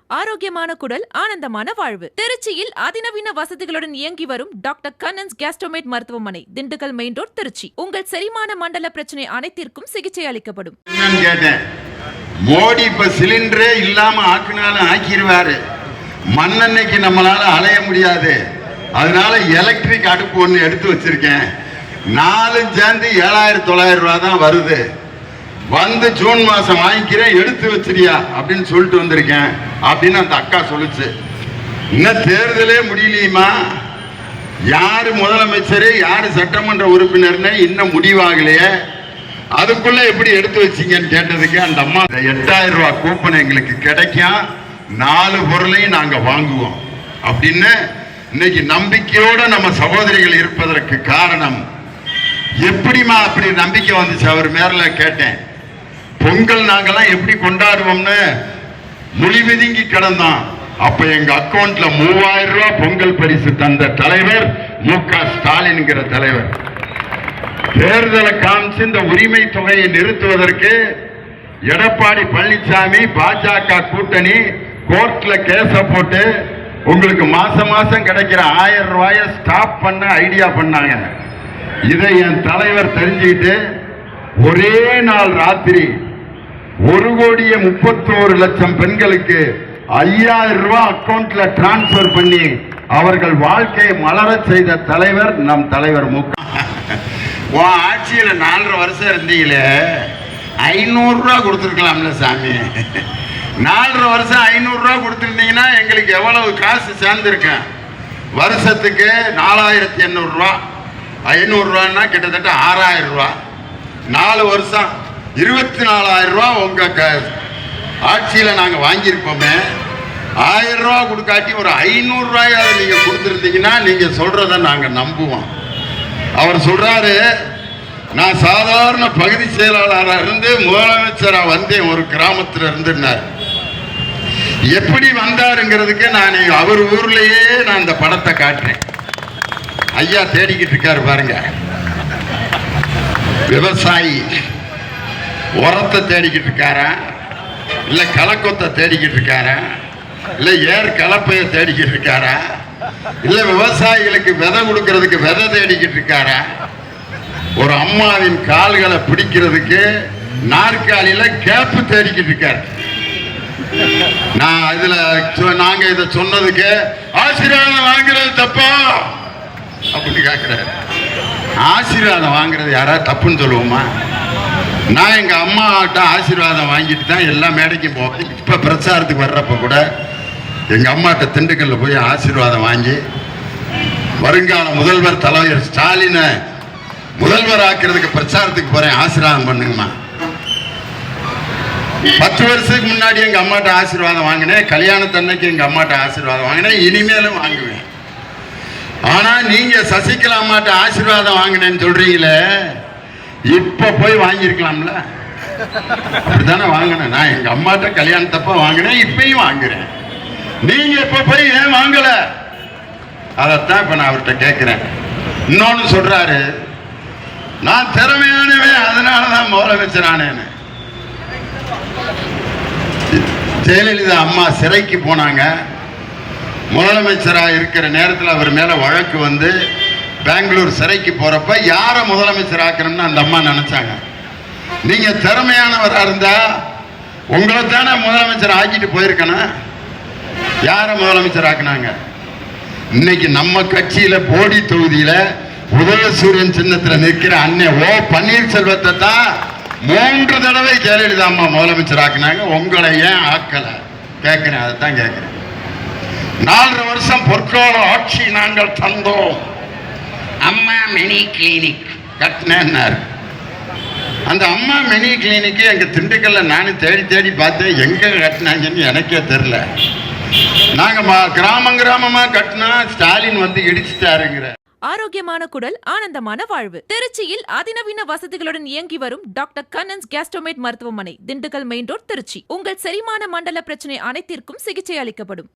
ஆரோக்கியமான குடல், ஆனந்தமான வாழ்வு. திருச்சியில் அதிநவீன வசதிகளுடன் இயங்கி வரும் டாக்டர் கண்ணன்ஸ் கேஸ்ட்ரோமேட் மருத்துவமனை, திண்டுக்கல் மெயின் ரோட், திருச்சி. உங்கள் செரிமான மண்டல பிரச்சனை அனைத்திற்கும் சிகிச்சை அளிக்கப்படும். மோடி இப்ப சிலிண்டரே இல்லாம ஆக்கினாலும் ஆக்கிடுவாரு. மண்ணெண்ணெய்க்கு நம்மளால அலைய முடியாது. அதனால எலக்ட்ரிக் அடுப்பு ஒண்ணு எடுத்து வச்சிருக்கேன். 4 சேர்ந்து 7,900 ரூபாய் தான் வருது. வந்து ஜூன் மாசம் வாங்கிக்கிறேன், எடுத்து வச்சிரியா அப்படின்னு சொல்லிட்டு வந்திருக்கேன் அப்படின்னு அந்த அக்கா சொல்லுச்சு. இன்னும் தேர்தலே முடியலையுமா, யாரு முதலமைச்சர் யாரு சட்டமன்ற உறுப்பினர்னு இன்னும் முடிவாகலையே, அதுக்குள்ள எப்படி எடுத்து வச்சீங்கன்னு கேட்டதுக்கு அந்த அம்மா 8,000 ரூபாய் கூப்பன் எங்களுக்கு கிடைக்கும், 4 பொருளையும் நாங்க வாங்குவோம் அப்படின்னு இன்னைக்கு நம்பிக்கையோட நம்ம சகோதரிகள் இருப்பதற்கு காரணம். எப்படிமா அப்படி நம்பிக்கை வந்துச்சு அவர் மேல கேட்டேன். பொங்கல் நாங்கெல்லாம் எப்படி கொண்டாடுவோம்னு மொழி விதுங்கி கிடந்தோம். அப்ப எங்க அக்கௌண்ட்ல 3,000 ரூபாய் பொங்கல் பரிசு தந்த தலைவர் மு.க. ஸ்டாலின்ங்கிற தலைவர். தேர்தலை காமிச்சு இந்த உரிமை தொகையை நிறுத்துவதற்கு எடப்பாடி பழனிசாமி பாஜக கூட்டணி கோர்ட்ல கேஸ போட்டு உங்களுக்கு மாசம் மாசம் கிடைக்கிற 1000 ரூபாய ஸ்டாப் பண்ண ஐடியா பண்ணாங்க. இதை என் தலைவர் தெரிஞ்சுக்கிட்டு ஒரே நாள் ராத்திரி 1,31,00,000 பெண்களுக்கு 5,000 ரூபாய் அக்கௌண்ட்ல டிரான்ஸ்பர் பண்ணி அவர்கள் வாழ்க்கையை மலர செய்த தலைவர் நம் தலைவர் மு.க. ஆட்சியில 4.5 வருஷம் இருந்தீங்களே, 500 ரூபாய் கொடுத்துருக்கலாம்ல சாமி. 4.5 வருஷம் 500 ரூபாய் கொடுத்துருந்தீங்கன்னா எங்களுக்கு எவ்வளவு காசு சேர்ந்துருக்கேன். வருஷத்துக்கு 4,800 ரூபாய், 500 ரூபான்னா கிட்டத்தட்ட 6,000 ரூபாய். 4 வருஷம் 24,000 ரூபாய் உங்க ஆட்சியில நாங்க வாங்கியிருப்போமே. 1000 ரூபாய் கொடுக்காட்டி ஒரு 500 ரூபாயாவது நீங்க கொடுத்துருந்தீங்கன்னா நீங்க சொல்றத நாங்க நம்புவோம். அவர் சொல்றாரு, நான் சாதாரண பகுதி செயலாளராக இருந்து முதலமைச்சரா வந்தேன் ஒரு கிராமத்துல இருந்துன்னார். எப்படி வந்தாருங்கிறதுக்கு நான் அவர் ஊர்லயே நான் இந்த படத்தை காட்டுறேன். ஐயா தேடிக்கிட்டு இருக்காரு பாருங்க. விவசாயி உரத்தை தேடிக்கிட்டு இருக்காரா, இல்ல கலக்கொத்தை தேடிக்கிட்டு இருக்காரா, இல்ல ஏர் கலப்பைய தேடிக்கிட்டு இருக்காரா, இல்ல விவசாயிகளுக்கு விதை கொடுக்கறதுக்கு விதை தேடிக்கிட்டு இருக்காரா, ஒரு அம்மாவின் கால்களை பிடிக்கிறதுக்கு நாற்காலியில கேப்பு தேடிக்கிட்டு இருக்காரு. நான் இதுல நாங்க இதை சொன்னதுக்கு ஆசீர்வாதம் வாங்குறது தப்பா அப்படின்னு கேட்கிறாரு. ஆசீர்வாதம் வாங்குறது யாராவது தப்புன்னு சொல்லுவோமா? நான் எங்க அம்மாட்ட ஆசீர்வாதம் வாங்கிட்டு தான் எல்லா மேடைக்கும் போவேன். இப்ப பிரச்சாரத்துக்கு வர்றப்ப கூட எங்க அம்மாட்ட திண்டுக்கல்ல போய் ஆசீர்வாதம் வாங்கி வருங்கால முதல்வர் தலைவர் ஸ்டாலினை முதல்வர் ஆக்குறதுக்கு பிரச்சாரத்துக்கு போறேன், ஆசீர்வாதம் பண்ணுங்கம்மா. 10 வருஷத்துக்கு முன்னாடி எங்க அம்மாட்ட ஆசீர்வாதம் வாங்கினேன், கல்யாணத்தன்னைக்கு எங்க அம்மாட்ட ஆசீர்வாதம் வாங்கினேன், இனிமேலும் வாங்குவேன். ஆனா நீங்க சசிகலா அம்மாட்ட ஆசீர்வாதம் வாங்கினேன்னு சொல்றீங்களே, இப்ப போய் வாங்கிருக்கலாம்ல. அப்படித்தானே வாங்கினேன். நான் எங்க அம்மாட்ட கல்யாணத்தப்ப வாங்கினேன், இப்பயும் வாங்குறேன். நீங்க இப்ப போய் ஏன் வாங்கல? அதத்தான் இப்ப நான் அவர்கிட்ட கேட்கிறேன். இன்னொன்னு சொல்றாரு, நான் திறமையானவன் அதனாலதான் முதலமைச்சர் ஆனேன்னு. ஜெயலலிதா அம்மா சிறைக்கு போனாங்க. முதலமைச்சராக இருக்கிற நேரத்தில் அவர் மேல வழக்கு வந்து பெங்களூர் சிறைக்கு போறப்ப யார முதலமைச்சர் ஆக்கணும்னு அந்த அம்மா நினைச்சாங்க. நீங்க திறமையானவரா இருந்தா உங்களை தானே முதலமைச்சர் ஆக்கிட்டு போயிருக்கணும். யார முதலமைச்சர் ஆக்குனாங்க? இன்னைக்கு நம்ம கட்சியில போடி தொகுதியில உதயசூரியன் சின்னத்தில் நிற்கிற அண்ணன் ஓ பன்னீர்செல்வத்தை தான் 3 தடவை ஜெயலலிதா அம்மா முதலமைச்சர் ஆக்கினாங்க. உங்களை ஏன் ஆக்கல கேட்கிறேன். அதைத்தான் கேட்கிறேன். 4.5 வருஷம் பொற்கால ஆட்சி நாங்கள் தந்தோம். அம்மா மினி கிளினிக் கட்டினார். அந்த அம்மா மினி கிளினிக் எங்க திண்டுக்கல்ல நானும் தேடி தேடி பார்த்தேன், எங்க கட்டினாங்கன்னு எனக்கே தெரியல. நாங்க கிராமமா கட்டினா ஸ்டாலின் வந்து இடிச்சுட்டாருங்கிற. ஆரோக்கியமான குடல், ஆனந்தமான வாழ்வு. திருச்சியில் அதிநவீன வசதிகளுடன் இயங்கி வரும் டாக்டர் கண்ணன்ஸ் கேஸ்ட்ரோமேட் மருத்துவமனை, திண்டுக்கல் மெயின் ரோட், திருச்சி. உங்கள் செரிமான மண்டல பிரச்சனை அனைத்திற்கும் சிகிச்சை அளிக்கப்படும்.